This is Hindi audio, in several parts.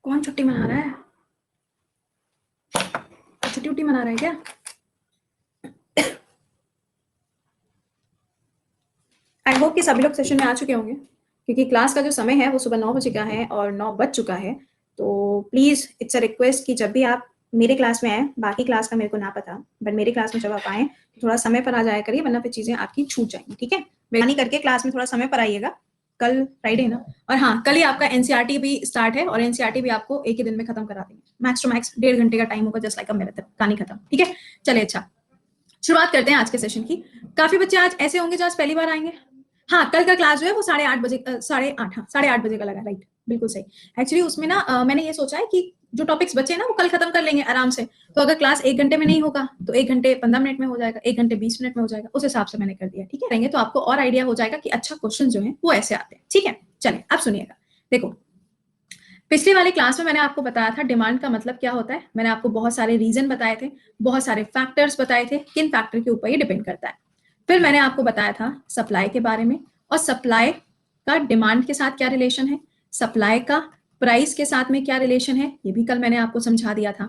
कौन छुट्टी मना रहा है? छुट्टी उट्टी मना रहा है क्या? आई होप कि सभी लोग सेशन में आ चुके होंगे, क्योंकि क्लास का जो समय है वो सुबह 9 बजे का है और 9 बज चुका है। तो प्लीज़ इट्स अ रिक्वेस्ट कि जब भी आप मेरे क्लास में आएँ, बाकी क्लास का मेरे को ना पता, बट मेरी क्लास में जब आप आएँ तो थोड़ा समय पर आ जाया करिए, वरना फिर चीज़ें आपकी छूट जाएँगी, ठीक है? मेहरबानी करके क्लास में थोड़ा समय पर आइएगा। कल फ्राइडे है ना, और हाँ, कल ही आपका एनसीईआरटी भी स्टार्ट है और एनसीईआरटी भी आपको एक ही दिन में खत्म करा देंगे। मैक्स टू मैक्स 1.5 घंटे का टाइम होगा, जस्ट लाइक अ मैराथन, कहानी खत्म, ठीक है? चलिए अच्छा, शुरुआत करते हैं आज के सेशन की। काफी बच्चे आज ऐसे होंगे जो आज पहली बार आएंगे। हाँ, कल का क्लास जो है वो 8:30 बजे, 8:30, हाँ 8:30 बजे का लगा, राइट, बिल्कुल सही। एक्चुअली उसमें ना मैंने ये सोचा है कि जो टॉपिक्स बचे हैं ना वो कल खत्म कर लेंगे आराम से। तो अगर क्लास 1 घंटे में नहीं होगा तो 1 घंटे 15 मिनट में हो जाएगा, 1 घंटे 20 मिनट में हो जाएगा, उस हिसाब से मैंने कर दिया, ठीक है? रहेंगे तो आपको और आइडिया हो जाएगा कि अच्छा क्वेश्चन जो है वो ऐसे आते हैं, ठीक है? चलिए अब सुनिएगा। देखो, पिछली वाली क्लास में मैंने आपको बताया था डिमांड का मतलब क्या होता है। मैंने आपको बहुत सारे रीजन बताए थे, बहुत सारे फैक्टर्स बताए थे, किन फैक्टर के ऊपर ये डिपेंड करता है। फिर मैंने आपको बताया था सप्लाई के बारे में, और सप्लाई का डिमांड के साथ क्या रिलेशन है, सप्लाई का प्राइस के साथ में क्या रिलेशन है, ये भी कल मैंने आपको समझा दिया था।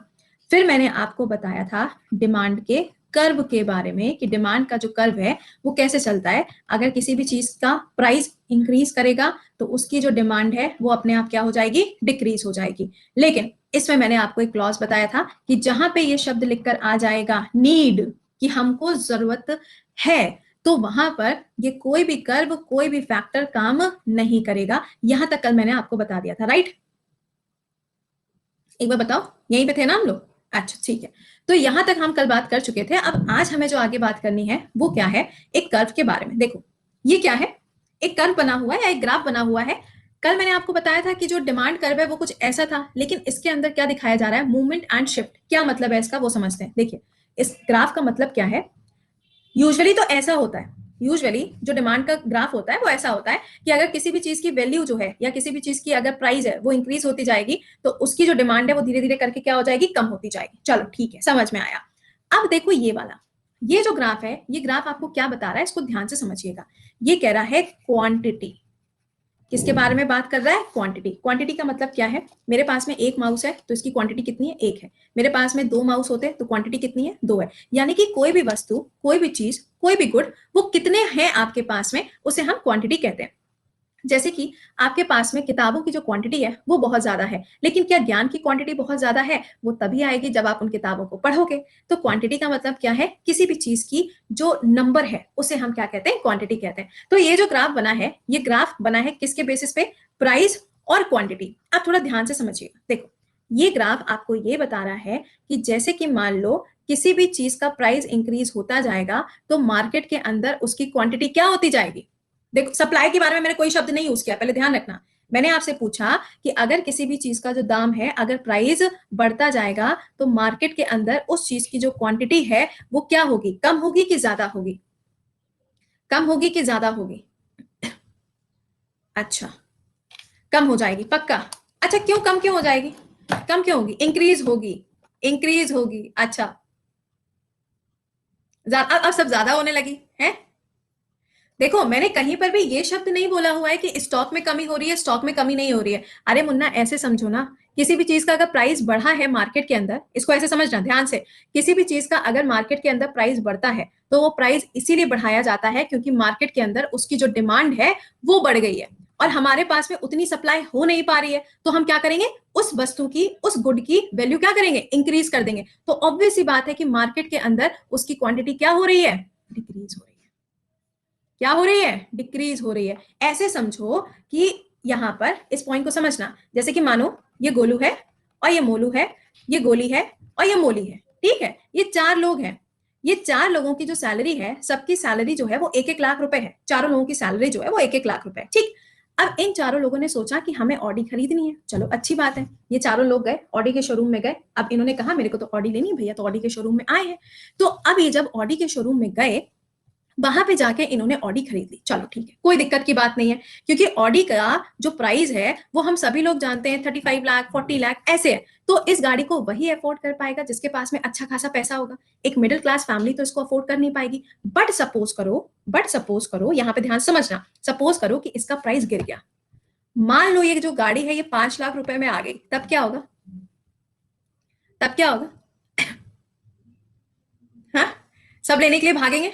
फिर मैंने आपको बताया था डिमांड के कर्व के बारे में कि डिमांड का जो कर्व है वो कैसे चलता है। अगर किसी भी चीज का प्राइस इंक्रीज करेगा तो उसकी जो डिमांड है वो अपने आप क्या हो जाएगी, डिक्रीज हो जाएगी। लेकिन इसमें मैंने आपको एक क्लॉज बताया था कि जहां पे ये शब्द लिखकर आ जाएगा नीड, कि हमको जरूरत है, तो वहां पर ये कोई भी कर्व, कोई भी फैक्टर काम नहीं करेगा। यहां तक कल मैंने आपको बता दिया था, राइट? एक बार बताओ, यहीं पे थे ना हम लोग? अच्छा ठीक है, तो यहां तक हम कल बात कर चुके थे। अब आज हमें जो आगे बात करनी है वो क्या है, एक कर्व के बारे में। देखो ये क्या है, एक कर्व बना हुआ है या एक ग्राफ बना हुआ है। कल मैंने आपको बताया था कि जो डिमांड कर्व है वो कुछ ऐसा था, लेकिन इसके अंदर क्या दिखाया जा रहा है, मूवमेंट एंड शिफ्ट। क्या मतलब है इसका वो समझते हैं। देखिए इस ग्राफ का मतलब क्या है, यूजुअली तो ऐसा होता है, यूजुअली जो डिमांड का ग्राफ होता है वो ऐसा होता है कि अगर किसी भी चीज की वैल्यू जो है या किसी भी चीज की अगर प्राइस है वो इंक्रीज होती जाएगी तो उसकी जो डिमांड है वो धीरे धीरे करके क्या हो जाएगी, कम होती जाएगी। चलो ठीक है, समझ में आया। अब देखो ये वाला, ये जो ग्राफ है, ये ग्राफ आपको क्या बता रहा है, इसको ध्यान से समझिएगा। ये कह रहा है क्वांटिटी। किसके बारे में बात कर रहा है, क्वांटिटी। क्वांटिटी का मतलब क्या है, मेरे पास में एक माउस है तो इसकी क्वांटिटी कितनी है, एक है। मेरे पास में 2 माउस होते तो क्वांटिटी कितनी है, 2 है। यानी कि कोई भी वस्तु, कोई भी चीज, कोई भी गुड, वो कितने हैं आपके पास में, उसे हम क्वांटिटी कहते हैं। जैसे कि आपके पास में किताबों की जो क्वांटिटी है वो बहुत ज्यादा है, लेकिन क्या ज्ञान की क्वांटिटी बहुत ज्यादा है, वो तभी आएगी जब आप उन किताबों को पढ़ोगे। तो क्वांटिटी का मतलब क्या है, किसी भी चीज की जो नंबर है उसे हम क्या कहते हैं, क्वांटिटी कहते हैं। तो ये जो ग्राफ बना है, ये ग्राफ बना है किसके बेसिस पे, प्राइस और क्वांटिटी। आप थोड़ा ध्यान से समझिएगा। देखो ये ग्राफ आपको ये बता रहा है कि जैसे कि मान लो किसी भी चीज का प्राइस इंक्रीज होता जाएगा तो मार्केट के अंदर उसकी क्वांटिटी क्या होती जाएगी। देखो सप्लाई के बारे में मैंने कोई शब्द नहीं यूज किया, पहले ध्यान रखना। मैंने आपसे पूछा कि अगर किसी भी चीज का जो दाम है, अगर प्राइस बढ़ता जाएगा तो मार्केट के अंदर उस चीज की जो क्वांटिटी है वो क्या होगी, कम होगी कि ज्यादा होगी, कम होगी कि ज्यादा होगी। अच्छा, कम हो जाएगी पक्का। अच्छा क्यों, कम क्यों हो जाएगी, कम क्यों होगी, इंक्रीज होगी, इंक्रीज होगी। अच्छा अब सब ज्यादा होने लगी है। देखो मैंने कहीं पर भी ये शब्द नहीं बोला हुआ है कि स्टॉक में कमी हो रही है, स्टॉक में कमी नहीं हो रही है। अरे मुन्ना ऐसे समझो ना, किसी भी चीज का अगर प्राइस बढ़ा है मार्केट के अंदर, इसको ऐसे समझना ध्यान से, किसी भी चीज का अगर मार्केट के अंदर प्राइस बढ़ता है तो वो प्राइस इसीलिए बढ़ाया जाता है क्योंकि मार्केट के अंदर उसकी जो डिमांड है वो बढ़ गई है और हमारे पास में उतनी सप्लाई हो नहीं पा रही है। तो हम क्या करेंगे, उस वस्तु की, उस गुड की वैल्यू क्या करेंगे, इंक्रीज कर देंगे। तो ऑब्वियस सी बात है कि मार्केट के अंदर उसकी क्वांटिटी क्या हो रही है, डिक्रीज हो रही है। क्या हो रही है, डिक्रीज हो रही है। ऐसे समझो कि यहां पर इस पॉइंट को समझना, जैसे कि मानो ये गोलू है और ये मोलू है, ये गोली है और ये मोली है, ठीक है? ये 4 लोग हैं। ये 4 लोगों की जो सैलरी है, सबकी सैलरी जो है वो 1-1 लाख रुपए है। चारों लोगों की सैलरी जो है वो 1-1 लाख रुपए, ठीक। अब इन चारों लोगों ने सोचा कि हमें ऑडी खरीदनी है। चलो अच्छी बात है, ये चारों लोग गए ऑडी के शोरूम में गए। अब इन्होंने कहा मेरे को तो ऑडी लेनी है भैया, तो ऑडी के शोरूम में आए हैं। तो अब ये जब ऑडी के शोरूम में गए, वहां पे जाके इन्होंने ऑडी खरीद ली। चलो ठीक है, कोई दिक्कत की बात नहीं है, क्योंकि ऑडी का जो प्राइस है वो हम सभी लोग जानते हैं, 35 लाख 40 लाख ऐसे है। तो इस गाड़ी को वही अफोर्ड कर पाएगा जिसके पास में अच्छा खासा पैसा होगा। एक मिडिल क्लास फैमिली तो इसको अफोर्ड कर नहीं पाएगी। बट सपोज करो, यहाँ पे ध्यान समझना, सपोज करो कि इसका प्राइस गिर गया, मान लो ये जो गाड़ी है ये 5 लाख रुपए में आ गई, तब क्या होगा? तब क्या होगा? हाँ, सब लेने के लिए भागेंगे,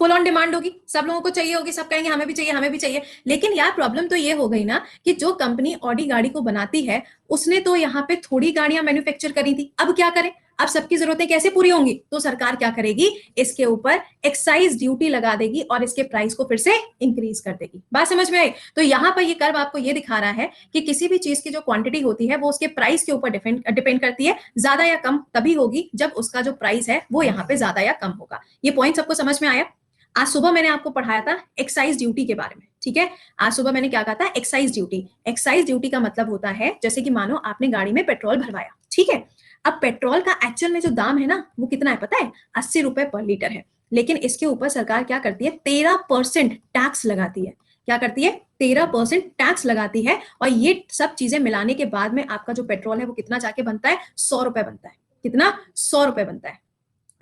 फुल ऑन डिमांड होगी, सब लोगों को चाहिए होगी, सब कहेंगे हमें भी चाहिए, हमें भी चाहिए। लेकिन यार प्रॉब्लम तो ये हो गई ना कि जो कंपनी ऑडी गाड़ी को बनाती है उसने तो यहाँ पे थोड़ी गाड़ियां मैन्युफैक्चर करी थी, अब क्या करें? अब सबकी जरूरतें कैसे पूरी होंगी? तो सरकार क्या करेगी, इसके ऊपर एक्साइज ड्यूटी लगा देगी और इसके प्राइस को फिर से इंक्रीज कर देगी। बात समझ में आई? तो यहाँ पर ये कर्व आपको ये दिखा रहा है कि किसी भी चीज की जो क्वांटिटी होती है वो उसके प्राइस के ऊपर डिपेंड करती है, ज्यादा या कम तभी होगी जब उसका जो प्राइस है वो यहाँ पे ज्यादा या कम होगा। ये पॉइंट सबको समझ में आया? आज सुबह मैंने आपको पढ़ाया था एक्साइज ड्यूटी के बारे में, ठीक है? आज सुबह मैंने क्या कहा था? Excise duty. एक्साइज ड्यूटी का मतलब होता है जैसे कि मानो आपने गाड़ी में पेट्रोल भरवाया, ठीक है? अब पेट्रोल का एक्चुअल में जो दाम है ना वो कितना है पता है? 80 रुपए पर लीटर है। लेकिन इसके ऊपर सरकार क्या करती है? 13% टैक्स लगाती है। क्या करती है? 13% टैक्स लगाती है। और ये सब चीजें मिलाने के बाद में आपका जो पेट्रोल है वो कितना जाके बनता है? 100 रुपए बनता है। कितना? 100 रुपए बनता है।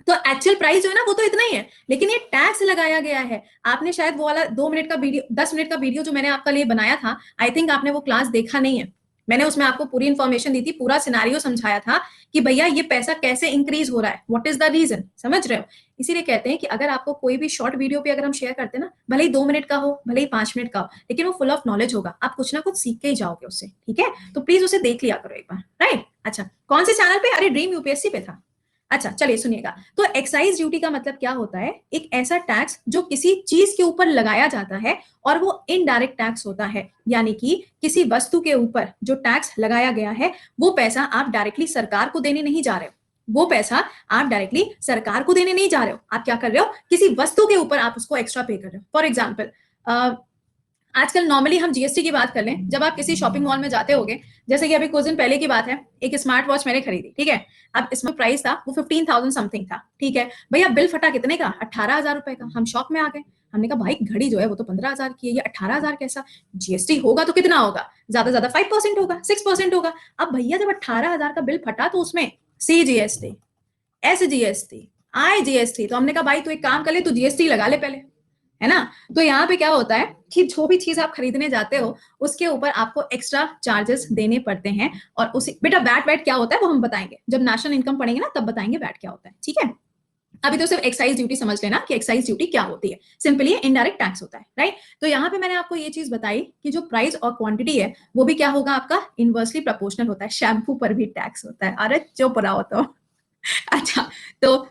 तो एक्चुअल प्राइस जो है ना वो तो इतना ही है, लेकिन ये टैक्स लगाया गया है। आपने शायद वो वाला 2 मिनट का वीडियो, 10 मिनट का वीडियो जो मैंने आपके लिए बनाया था, आई थिंक आपने वो क्लास देखा नहीं है। मैंने उसमें आपको पूरी इंफॉर्मेशन दी थी, पूरा सिनारियो समझाया था कि भैया ये पैसा कैसे इंक्रीज हो रहा है, व्हाट इज द रीजन, समझ रहे हो? इसीलिए कहते हैं कि अगर आपको कोई भी शॉर्ट वीडियो पे अगर हम शेयर करते हैं ना, भले ही 2 मिनट का हो, भले ही 5 मिनट का हो, लेकिन वो फुल ऑफ नॉलेज होगा, आप कुछ ना कुछ सीख के ही जाओगे उससे, ठीक है? तो प्लीज उसे देख लिया करो एक बार, राइट? अच्छा, कौन से चैनल पे? अरे ड्रीम यूपीएससी पे था। अच्छा चलिए सुनिएगा। तो एक्साइज ड्यूटी का मतलब क्या होता है? एक ऐसा टैक्स जो किसी चीज के ऊपर लगाया जाता है और वो इनडायरेक्ट टैक्स होता है, यानी कि किसी वस्तु के ऊपर जो टैक्स लगाया गया है वो पैसा आप डायरेक्टली सरकार को देने नहीं जा रहे हो। वो पैसा आप डायरेक्टली सरकार को देने नहीं जा रहे हो, आप क्या कर रहे हो? किसी वस्तु के ऊपर आप उसको एक्स्ट्रा पे कर रहे हो। फॉर एग्जाम्पल, आजकल नॉर्मली हम जीएसटी की बात कर लें, जब आप किसी शॉपिंग मॉल में जाते होगे, जैसे कि अभी कुछ दिन पहले की बात है, एक स्मार्ट वॉच मैंने खरीदी, ठीक है? अब इसमें प्राइस था वो 15,000 समथिंग था, ठीक है? भैया बिल फटा कितने का? 18,000 रुपए का। हम शॉप में आ गए, हमने कहा भाई घड़ी जो है वो तो 15,000 की है, ये 18,000 कैसा? जीएसटी होगा तो कितना होगा? ज्यादा ज्यादा 5% होगा, 6% होगा। अब भैया जब 18,000 का बिल फटा तो उसमें C GST, S GST, I GST, तो हमने कहा भाई तू एक काम कर ले, तू जीएसटी लगा ले पहले, है ना? तो यहाँ पे क्या होता है कि जो भी चीज आप खरीदने जाते हो उसके ऊपर आपको एक्स्ट्रा चार्जेस देने पड़ते हैं। और उसी बेटा वैट वैट क्या होता है वो हम बताएंगे, जब नेशनल इनकम पढ़ेंगे ना तब बताएंगे वैट क्या होता है, ठीक है? अभी तो सिर्फ एक्साइज ड्यूटी समझ लेना कि एक्साइज ड्यूटी क्या होती है। सिंपली इनडायरेक्ट टैक्स होता है, राइट? तो यहाँ पे मैंने आपको ये चीज बताई कि जो प्राइस और क्वांटिटी है वो भी क्या होगा आपका? इनवर्सली प्रोपोर्शनल होता है। शैम्पू पर भी टैक्स होता है, अरे चुप रहो तो। अच्छा, तो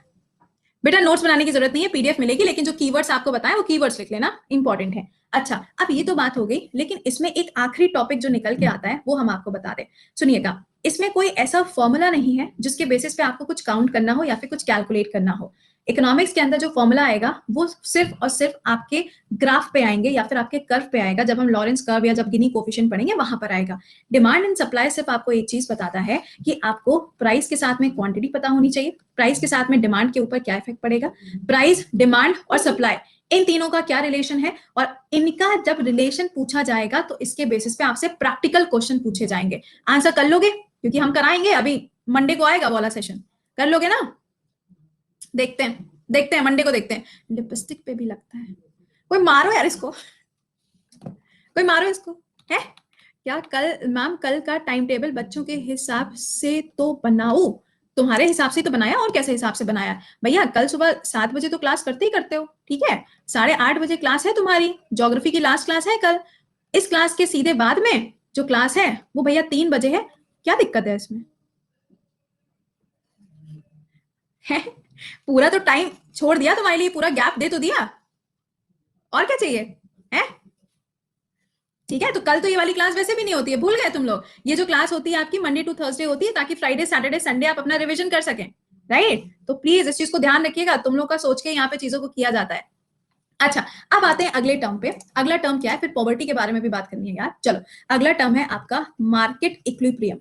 बेटा नोट्स बनाने की जरूरत नहीं है, पीडीएफ मिलेगी, लेकिन जो कीवर्ड्स आपको बताएं वो कीवर्ड्स लिख लेना, इंपॉर्टेंट है। अच्छा, अब ये तो बात हो गई, लेकिन इसमें एक आखिरी टॉपिक जो निकल के आता है वो हम आपको बता दें। सुनिएगा, इसमें कोई ऐसा फॉर्मूला नहीं है जिसके बेसिस पे आपको कुछ काउंट करना हो या फिर कुछ कैलकुलेट करना हो। इकोनॉमिक्स के अंदर जो फॉर्मूला आएगा वो सिर्फ और सिर्फ आपके ग्राफ पे आएंगे या फिर आपके कर्व पे आएगा, जब हम लॉरेंस कर्व या जब गिनी कोफिशिएंट पढ़ेंगे वहां पर आएगा। डिमांड एंड सप्लाई सिर्फ आपको एक चीज बताता है कि आपको प्राइस के साथ में क्वांटिटी पता होनी चाहिए, प्राइस के साथ में डिमांड के ऊपर क्या इफेक्ट पड़ेगा, प्राइस, डिमांड और सप्लाई, इन तीनों का क्या रिलेशन है, और इनका जब रिलेशन पूछा जाएगा तो इसके बेसिस पे आपसे प्रैक्टिकल क्वेश्चन पूछे जाएंगे। आंसर कर लोगे? क्योंकि हम कराएंगे, अभी मंडे को आएगा वाला सेशन, कर लोगे ना? देखते हैं, देखते हैं मंडे को, देखते हैं। लिपस्टिक पे भी लगता है, कोई मारो यार इसको, कोई मारो इसको, है क्या? कल मैम, कल का टाइम टेबल बच्चों के हिसाब से तो बनाओ, तुम्हारे हिसाब से तो बनाया, और कैसे हिसाब से बनाया? भैया कल सुबह 7 बजे तो क्लास करते ही करते हो, ठीक है? 8:30 बजे क्लास है तुम्हारी, ज्योग्राफी की लास्ट क्लास है कल। इस क्लास के सीधे बाद में जो क्लास है वो भैया 3 बजे है। क्या दिक्कत है इसमें? है? पूरा तो टाइम छोड़ दिया तुम्हारे लिए, पूरा गैप दे तो दिया, और क्या चाहिए? है? ठीक है, तो कल तो ये वाली क्लास वैसे भी नहीं होती है, भूल गए तुम लोग? ये जो क्लास होती है आपकी मंडे टू थर्सडे होती है, ताकि फ्राइडे सैटरडे संडे आप अपना रिवीजन कर सकें, राइट? तो प्लीज इस चीज को ध्यान रखिएगा, तुम लोग का सोच के यहाँ पे चीजों को किया जाता है। अच्छा, अब आते हैं अगले टर्म पे। अगला टर्म क्या है? फिर पॉवर्टी के बारे में भी बात करनी है यार, चलो। अगला टर्म है आपका मार्केट इक्विलिब्रियम।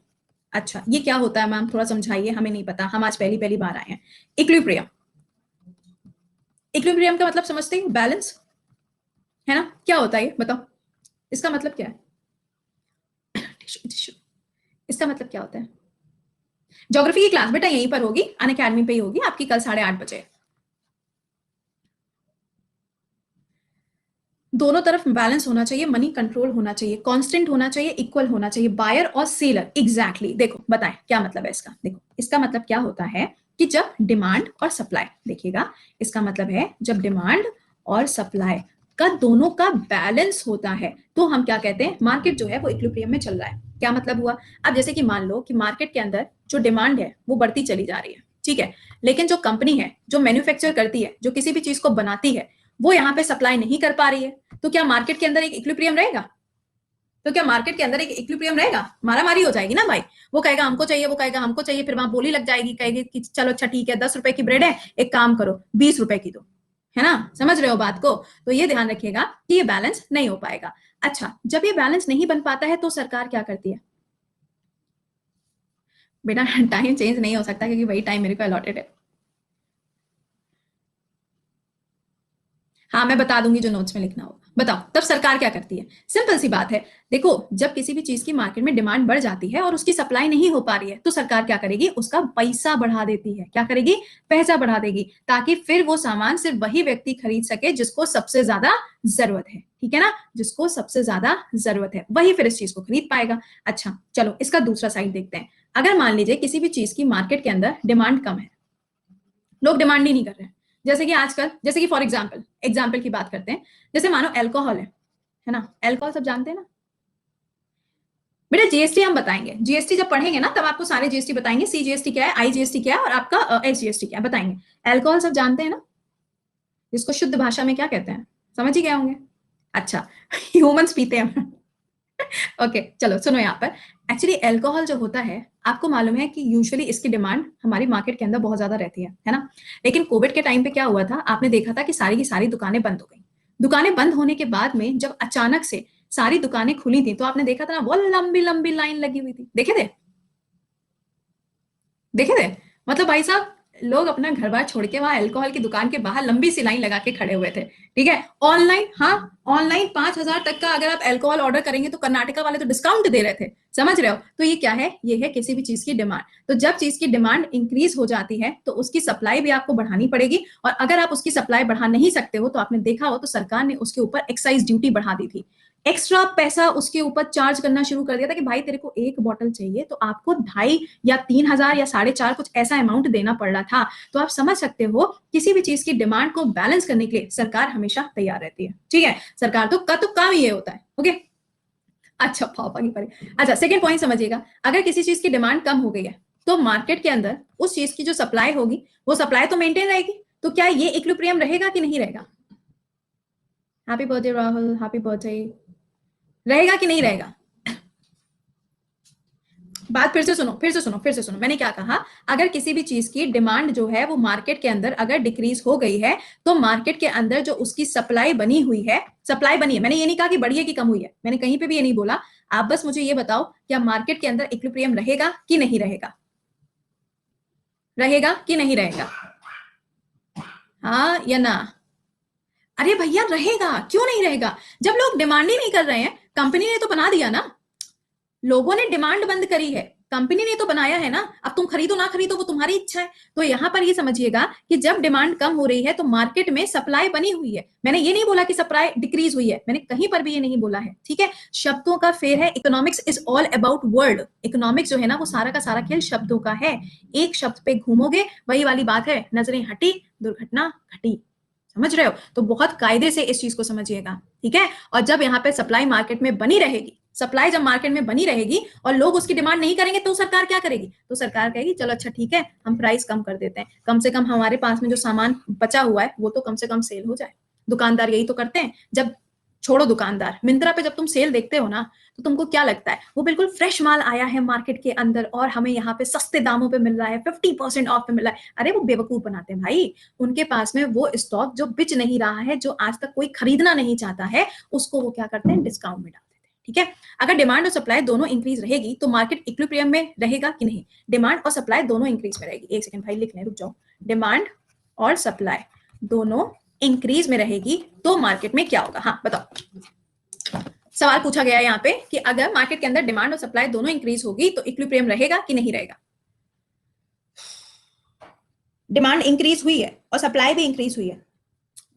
अच्छा, ये क्या होता है मैम, थोड़ा समझाइए, हमें नहीं पता, हम आज पहली पहली बार आए हैं। इक्विलिब्रियम, इक्विलिब्रियम का मतलब समझते हैं? बैलेंस, है ना? क्या होता है ये बताओ, इसका मतलब क्या है? टिश्यू टिश्यू, इसका मतलब क्या होता है? ज्योग्राफी की क्लास बेटा यहीं पर होगी, अनअकैडमी पे ही होगी आपकी, कल 8:30 बजे। दोनों तरफ बैलेंस होना चाहिए, मनी कंट्रोल होना चाहिए, कांस्टेंट होना चाहिए, इक्वल होना चाहिए, बायर और सेलर। एग्जैक्टली देखो बताएं क्या मतलब है इसका। देखो इसका मतलब क्या होता है कि जब डिमांड और सप्लाई, देखिएगा इसका मतलब है जब डिमांड और सप्लाई का दोनों का बैलेंस होता है तो हम क्या कहते हैं, मार्केट जो है वो इक्विलिब्रियम में चल रहा है। क्या मतलब हुआ, अब जैसे कि मान लो कि मार्केट के अंदर जो डिमांड है वो बढ़ती चली जा रही है, ठीक है, लेकिन जो कंपनी है जो मैन्युफैक्चर करती है, जो किसी भी चीज को बनाती है, वो यहाँ पे सप्लाई नहीं कर पा रही है, तो क्या मार्केट के अंदर एक इक्विलिब्रियम रहेगा? तो क्या मार्केट के अंदर एक इक्विलिब्रियम रहेगा? मारामारी हो जाएगी ना भाई। वो कहेगा हमको चाहिए, वो कहेगा हमको चाहिए, फिर वहां बोली लग जाएगी, कहेगी कि चलो अच्छा ठीक है 10 रुपए की ब्रेड है, एक काम करो 20 रुपए की दो, है ना? समझ रहे हो बात को? तो ये ध्यान रखिएगा कि ये बैलेंस नहीं हो पाएगा। अच्छा, जब ये बैलेंस नहीं बन पाता है तो सरकार क्या करती है? बेटा टाइम चेंज नहीं हो सकता क्योंकि वही टाइम मेरे को अलॉटेड है। हाँ मैं बता दूंगी जो नोट्स में लिखना होगा। बताओ तब सरकार क्या करती है? सिंपल सी बात है, देखो जब किसी भी चीज की मार्केट में डिमांड बढ़ जाती है और उसकी सप्लाई नहीं हो पा रही है तो सरकार क्या करेगी? उसका पैसा बढ़ा देती है। क्या करेगी? पैसा बढ़ा देगी, ताकि फिर वो सामान सिर्फ वही व्यक्ति खरीद सके जिसको सबसे ज्यादा जरूरत है, ठीक है ना? जिसको सबसे ज्यादा जरूरत है वही फिर इस चीज को खरीद पाएगा। अच्छा चलो इसका दूसरा साइड देखते हैं। अगर मान लीजिए किसी भी चीज की मार्केट के अंदर डिमांड कम है, लोग डिमांड ही नहीं कर रहे हैं, जैसे कि आजकल, जैसे कि फॉर एग्जाम्पल की बात करते हैं, जैसे मानो अल्कोहल है ना? अल्कोहल सब जानते हैं ना? बेटा जीएसटी हम बताएंगे, जीएसटी जब पढ़ेंगे ना तब आपको सारे जीएसटी बताएंगे, सीजीएसटी क्या है, आईजीएसटी क्या है और आपका एसजीएसटी क्या है बताएंगे। अल्कोहल सब जानते हैं ना, जिसको शुद्ध भाषा में क्या कहते हैं? समझ ही गए होंगे। अच्छा ह्यूमंस पीते हैं ओके चलो सुनो यहाँ पर। एक्चुअली अल्कोहल जो होता है, आपको मालूम है कि यूजुअली इसकी डिमांड हमारी मार्केट के अंदर बहुत ज्यादा रहती है ना? लेकिन कोविड के टाइम पे क्या हुआ था, आपने देखा था कि सारी की सारी दुकानें बंद हो गई। दुकानें बंद होने के बाद में जब अचानक से सारी दुकानें खुली थी तो आपने देखा था ना, वो लंबी लंबी लाइन लगी हुई थी, देखे थे? देखे थे? मतलब भाई साहब लोग अपना घर बार छोड़ के वहां अल्कोहल की दुकान के बाहर लंबी सी लाइन लगा के खड़े हुए थे, ठीक है? ऑनलाइन, हाँ ऑनलाइन 5,000 तक का अगर आप अल्कोहल ऑर्डर करेंगे तो कर्नाटका वाले तो डिस्काउंट दे रहे थे। समझ रहे हो? तो ये क्या है? ये है किसी भी चीज की डिमांड। तो जब चीज की डिमांड इंक्रीज हो जाती है तो उसकी सप्लाई भी आपको बढ़ानी पड़ेगी, और अगर आप उसकी सप्लाई बढ़ा नहीं सकते हो तो आपने देखा हो तो सरकार ने उसके ऊपर एक्साइज ड्यूटी बढ़ा दी थी, एक्स्ट्रा पैसा उसके ऊपर चार्ज करना शुरू कर दिया था कि भाई तेरे को एक बॉटल चाहिए तो आपको 2,500 या 3,000 या 4,500 कुछ ऐसा अमाउंट देना पड़ रहा था। तो आप समझ सकते हो किसी भी चीज की डिमांड को बैलेंस करने के लिए सरकार हमेशा तैयार रहती है, ठीक है? सरकार तो काम ये होता है। ओके अच्छा पापा की परी। अच्छा सेकंड पॉइंट समझिएगा, अगर किसी चीज की डिमांड कम हो गई है तो मार्केट के अंदर उस चीज की जो सप्लाई होगी वो सप्लाई तो मेंटेन रहेगी, तो क्या ये इक्विलिब्रियम रहेगा कि नहीं रहेगा? Happy birthday Rahul, happy birthday. रहेगा कि नहीं रहेगा? बात फिर से सुनो मैंने क्या कहा। अगर किसी भी चीज की डिमांड जो है वो मार्केट के अंदर अगर डिक्रीज हो गई है तो मार्केट के अंदर जो उसकी सप्लाई बनी हुई है, सप्लाई बनी है, मैंने ये नहीं कहा कि बढ़ी है कि कम हुई है, मैंने कहीं पे भी ये नहीं बोला। आप बस मुझे ये बताओ क्या मार्केट के अंदर इक्विलिब्रियम रहेगा कि नहीं रहेगा? रहेगा कि नहीं रहेगा? हाँ या ना? अरे भैया रहेगा, क्यों नहीं रहेगा? जब लोग डिमांड ही नहीं कर रहे हैं, कंपनी ने तो बना दिया ना, लोगों ने डिमांड बंद करी है, कंपनी ने तो बनाया है ना, अब तुम खरीदो ना खरीदो वो तुम्हारी इच्छा है। तो यहां पर ये समझिएगा कि जब डिमांड कम हो रही है तो मार्केट में सप्लाई बनी हुई है। मैंने ये नहीं बोला कि सप्लाई डिक्रीज हुई है, मैंने कहीं पर भी ये नहीं बोला है, ठीक है? शब्दों का फेर है, economics is all about word. Economics जो है ना वो सारा का सारा खेल शब्दों का है। एक शब्द पे घूमोगे वही वाली बात है, नजरें हटी दुर्घटना घटी। समझ रहे हो? तो बहुत कायदे से इस चीज को समझिएगा, ठीक है? और जब यहाँ पे सप्लाई मार्केट में बनी रहेगी, सप्लाई जब मार्केट में बनी रहेगी और लोग उसकी डिमांड नहीं करेंगे तो सरकार क्या करेगी? तो सरकार कहेगी चलो अच्छा ठीक है हम प्राइस कम कर देते हैं, कम से कम हमारे पास में जो सामान बचा हुआ है वो तो कम से कम सेल हो जाए। दुकानदार यही तो करते हैं। जब छोड़ो दुकानदार, मिंत्रा पे जब तुम सेल देखते हो ना तो तुमको क्या लगता है? वो बिल्कुल फ्रेश माल आया है मार्केट के अंदर और हमें यहाँ पे सस्ते दामों पे मिल रहा है, 50% ऑफ पे मिल रहा है। अरे वो बेवकूफ बनाते हैं भाई, उनके पास में वो स्टॉक जो बिच नहीं रहा है, जो आज तक कोई खरीदना नहीं चाहता है, उसको वो क्या करते हैं? डिस्काउंट में डाल देते हैं, ठीक है? अगर डिमांड और सप्लाई दोनों इंक्रीज रहेगी तो मार्केट इक्विलिब्रियम में रहेगा कि नहीं? डिमांड और सप्लाई दोनों इंक्रीज में रहेगी। एक सेकंड भाई लिख लें, रुक जाओ। डिमांड और सप्लाई दोनों इंक्रीज में रहेगी तो मार्केट में क्या होगा? हाँ बताओ। सवाल पूछा गया है यहाँ पे कि अगर मार्केट के अंदर डिमांड और सप्लाई दोनों इंक्रीज होगी तो इक्विलिब्रियम रहेगा कि नहीं रहेगा? डिमांड इंक्रीज हुई है और सप्लाई भी इंक्रीज हुई है,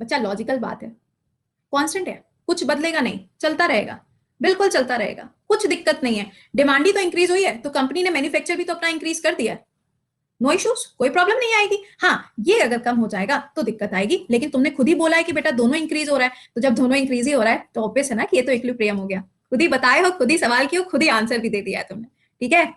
बच्चा लॉजिकल बात है, कांस्टेंट है। कुछ बदलेगा नहीं, चलता रहेगा, बिल्कुल चलता रहेगा, कुछ दिक्कत नहीं है। डिमांड ही तो इंक्रीज हुई है, तो कंपनी ने मैन्युफैक्चर भी तो अपना इंक्रीज कर दिया है, नो इश्यूज, कोई प्रॉब्लम नहीं आएगी। हाँ, ये अगर कम हो जाएगा तो दिक्कत आएगी, लेकिन तुमने खुद ही बोला है कि बेटा दोनों इंक्रीज हो रहा है, तो जब दोनों इंक्रीज ही हो रहा है तो ऑब्वियस है ना कि ये तो इक्विलिब्रियम हो गया। खुद ही बताए हो, खुद ही सवाल किया, खुद ही आंसर भी दे दिया है तुमने, ठीक है।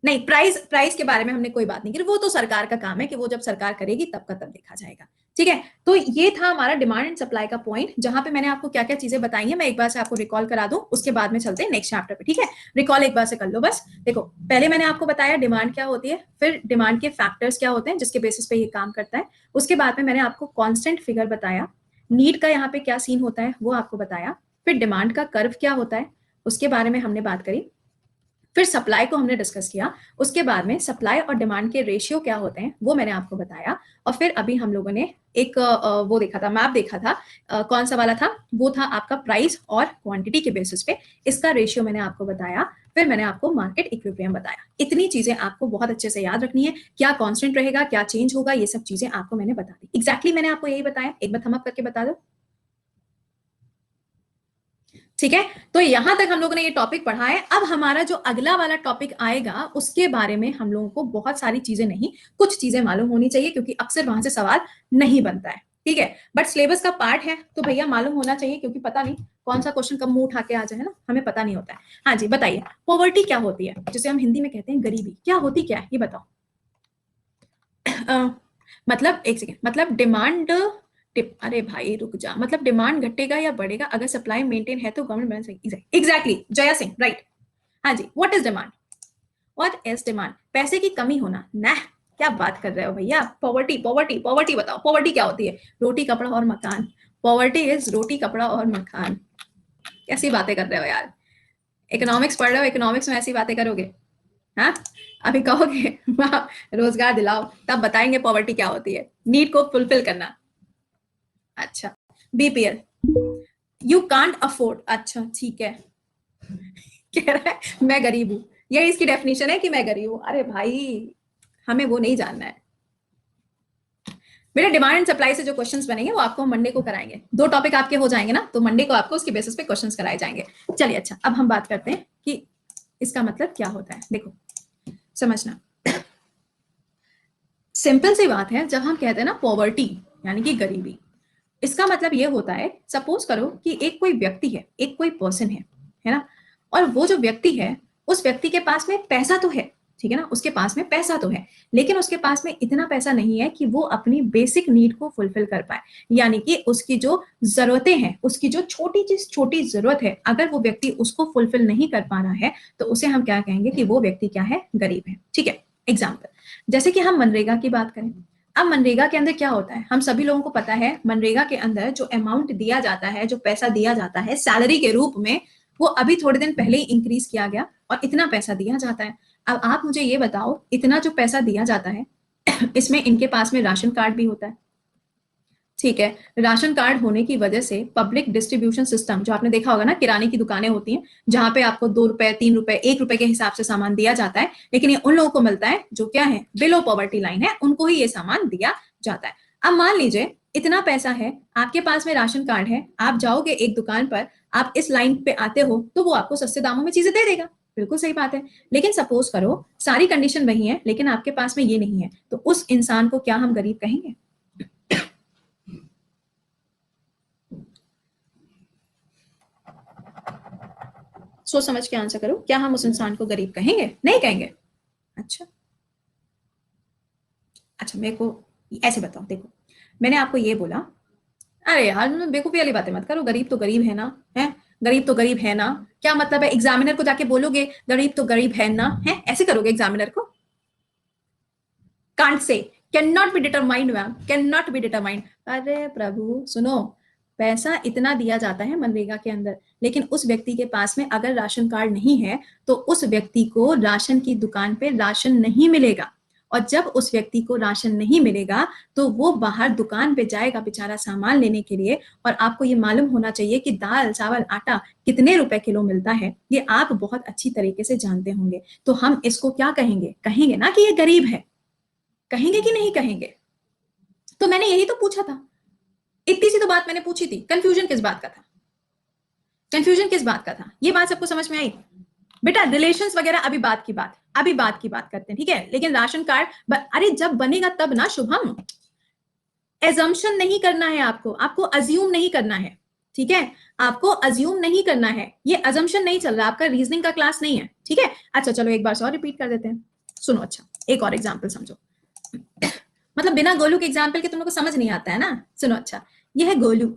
नहीं, प्राइस प्राइस के बारे में हमने कोई बात नहीं की, वो तो सरकार का काम है कि वो जब सरकार करेगी तब का तब देखा जाएगा, ठीक है। तो ये था हमारा डिमांड एंड सप्लाई का पॉइंट, जहां पे मैंने आपको क्या क्या चीजें बताई हैं, मैं एक बार से आपको रिकॉल करा दूं, उसके बाद में चलते हैं नेक्स्ट चैप्टर पे, ठीक है। रिकॉल एक बार से कर लो बस। देखो, पहले मैंने आपको बताया डिमांड क्या होती है, फिर डिमांड के फैक्टर्स क्या होते हैं जिसके बेसिस पे ये काम करता है, उसके बाद में मैंने आपको कॉन्स्टेंट फिगर बताया, नीड का यहाँ पे क्या सीन होता है वो आपको बताया, फिर डिमांड का कर्व क्या होता है उसके बारे में हमने बात करी, फिर सप्लाई को हमने डिस्कस किया, उसके बाद में सप्लाई और डिमांड के रेशियो क्या होते हैं वो मैंने आपको बताया, और फिर अभी हम लोगों ने एक वो देखा था, मैप देखा था, कौन सा वाला था, वो था आपका प्राइस और क्वांटिटी के बेसिस पे इसका रेशियो मैंने आपको बताया, फिर मैंने आपको मार्केट इक्विलिब्रियम बताया। इतनी चीजें आपको बहुत अच्छे से याद रखनी है, क्या कांस्टेंट रहेगा, क्या चेंज होगा, ये सब चीजें आपको मैंने बता दी, एग्जैक्टली मैंने आपको यही बताया, एक बार थम अप करके बता दो, ठीक है। तो यहां तक हम लोगों ने ये टॉपिक पढ़ा है। अब हमारा जो अगला वाला टॉपिक आएगा उसके बारे में हम लोगों को बहुत सारी चीजें नहीं, कुछ चीजें मालूम होनी चाहिए, क्योंकि अक्सर वहां से सवाल नहीं बनता है, ठीक है। बट सिलेबस का पार्ट है तो भैया मालूम होना चाहिए, क्योंकि पता नहीं कौन सा क्वेश्चन कब मुंह उठा के आ जाए, है ना, हमें पता नहीं होता है। हाँ जी, बताइए, पॉवर्टी क्या होती है, जिसे हम हिंदी में कहते हैं गरीबी, क्या होती क्या है ये बताओ। मतलब एक सेकेंड, मतलब डिमांड, अरे भाई रुक जा, मतलब डिमांड घटेगा या बढ़ेगा अगर सप्लाई मेंटेन है तो government balance, exactly Jaya Singh, right. हाँ जी, what is demand, what is demand, पैसे की कमी होना ना, क्या बात कर रहे हो भैया, पॉवर्टी पॉवर्टी पॉवर्टी बताओ, पॉवर्टी क्या होती है, रोटी कपड़ा और मकान, पॉवर्टी इज रोटी कपड़ा और मकान, कैसी बातें कर रहे हो यार, इकोनॉमिक्स पढ़ रहे हो, इकोनॉमिक्स में ऐसी बातें करोगे, हाँ। अभी कहोगे रोजगार दिलाओ, तब बताएंगे पॉवर्टी क्या होती है, नीड को फुलफिल करना, अच्छा, बीपीएल, यू कांट अफोर्ड, अच्छा ठीक है, कह रहा है मैं गरीब हूं, ये इसकी डेफिनेशन है कि मैं गरीब हूं, अरे भाई हमें वो नहीं जानना है बेटा। डिमांड एंड सप्लाई से जो क्वेश्चंस बनेंगे वो आपको मंडे को कराएंगे, दो टॉपिक आपके हो जाएंगे ना, तो मंडे को आपको उसके बेसिस पे क्वेश्चंस कराए जाएंगे। चलिए अच्छा, अब हम बात करते हैं कि इसका मतलब क्या होता है, देखो समझना, सिंपल सी बात है, जब हम कहते हैं ना पॉवर्टी यानी कि गरीबी, इसका मतलब ये होता है, सपोज करो कि एक कोई व्यक्ति है, एक कोई पर्सन है ना, और वो जो व्यक्ति है उस व्यक्ति के पास में पैसा तो है, ठीक है ना, उसके पास में पैसा तो है, लेकिन उसके पास में इतना पैसा नहीं है कि वो अपनी बेसिक नीड को फुलफिल कर पाए, यानी कि उसकी जो जरूरतें हैं, उसकी जो छोटी चीज छोटी जरूरत है, अगर वो व्यक्ति उसको फुलफिल नहीं कर पा रहा है तो उसे हम क्या कहेंगे कि वो व्यक्ति क्या है, गरीब है, ठीक है। एग्जाम्पल, जैसे कि हम मनरेगा की बात करें, अब मनरेगा के अंदर क्या होता है, हम सभी लोगों को पता है, मनरेगा के अंदर जो अमाउंट दिया जाता है, जो पैसा दिया जाता है सैलरी के रूप में, वो अभी थोड़े दिन पहले ही इंक्रीज किया गया और इतना पैसा दिया जाता है। अब आप मुझे ये बताओ, इतना जो पैसा दिया जाता है इसमें इनके पास में राशन कार्ड भी होता है, ठीक है। राशन कार्ड होने की वजह से पब्लिक डिस्ट्रीब्यूशन सिस्टम, जो आपने देखा होगा ना, किराने की दुकानें होती हैं जहां पे आपको 2 रुपए 3 रुपए 1 रुपए के हिसाब से सामान दिया जाता है, लेकिन ये उन लोगों को मिलता है जो क्या है, बिलो पॉवर्टी लाइन है, उनको ही ये सामान दिया जाता है। अब मान लीजिए इतना पैसा है, आपके पास में राशन कार्ड है, आप जाओगे एक दुकान पर, आप इस लाइन पे आते हो तो वो आपको सस्ते दामों में चीजें दे देगा, बिल्कुल सही बात है। लेकिन सपोज करो सारी कंडीशन वही है, लेकिन आपके पास में ये नहीं है, तो उस इंसान को क्या हम गरीब कहेंगे, सोच समझ के आंसर करो, क्या हम उस इंसान को गरीब कहेंगे, नहीं कहेंगे। अच्छा, अच्छा मेरे को ऐसे बताओ, देखो मैंने आपको ये बोला, अरे यार बेवकूफी वाली बातें मत करो, गरीब तो गरीब है ना, है, गरीब तो गरीब है ना, क्या मतलब है, एग्जामिनर को जाके बोलोगे गरीब तो गरीब है ना, है ऐसे करोगे एग्जामिनर को, can't say, can not be determined ma'am, can not be determined, अरे प्रभु सुनो, पैसा इतना दिया जाता है मनरेगा के अंदर, लेकिन उस व्यक्ति के पास में अगर राशन कार्ड नहीं है तो उस व्यक्ति को राशन की दुकान पे राशन नहीं मिलेगा, और जब उस व्यक्ति को राशन नहीं मिलेगा तो वो बाहर दुकान पे जाएगा बेचारा सामान लेने के लिए, और आपको ये मालूम होना चाहिए कि दाल चावल आटा कितने रुपए किलो मिलता है, ये आप बहुत अच्छी तरीके से जानते होंगे, तो हम इसको क्या कहेंगे, कहेंगे ना कि ये गरीब है, कहेंगे कि नहीं कहेंगे, तो मैंने यही तो पूछा था, इतनी सी तो बात मैंने पूछी थी, कंफ्यूजन किस बात का था? कंफ्यूजन किस बात का था? ये बात सबको समझ में आई? बेटा रिलेशंस वगैरह अभी बात की बात, अभी बात की बात करते हैं, ठीक है? लेकिन राशन कार्ड अरे जब बनेगा तब ना शुभम, एजम्पशन नहीं करना है आपको, आपको अज्यूम नहीं करना है, ठीक है? आपको अज्यूम नहीं करना है, ये अजम्पशन नहीं चल रहा, आपका रीजनिंग का क्लास नहीं है, ठीक है? अच्छा चलो एक बार और रिपीट कर देते हैं, सुनो। अच्छा एक और एग्जाम्पल समझो, मतलब बिना गोलू के एग्जाम्पल के तुम लोग को समझ नहीं आता है ना। सुनो, अच्छा ये है गोलू,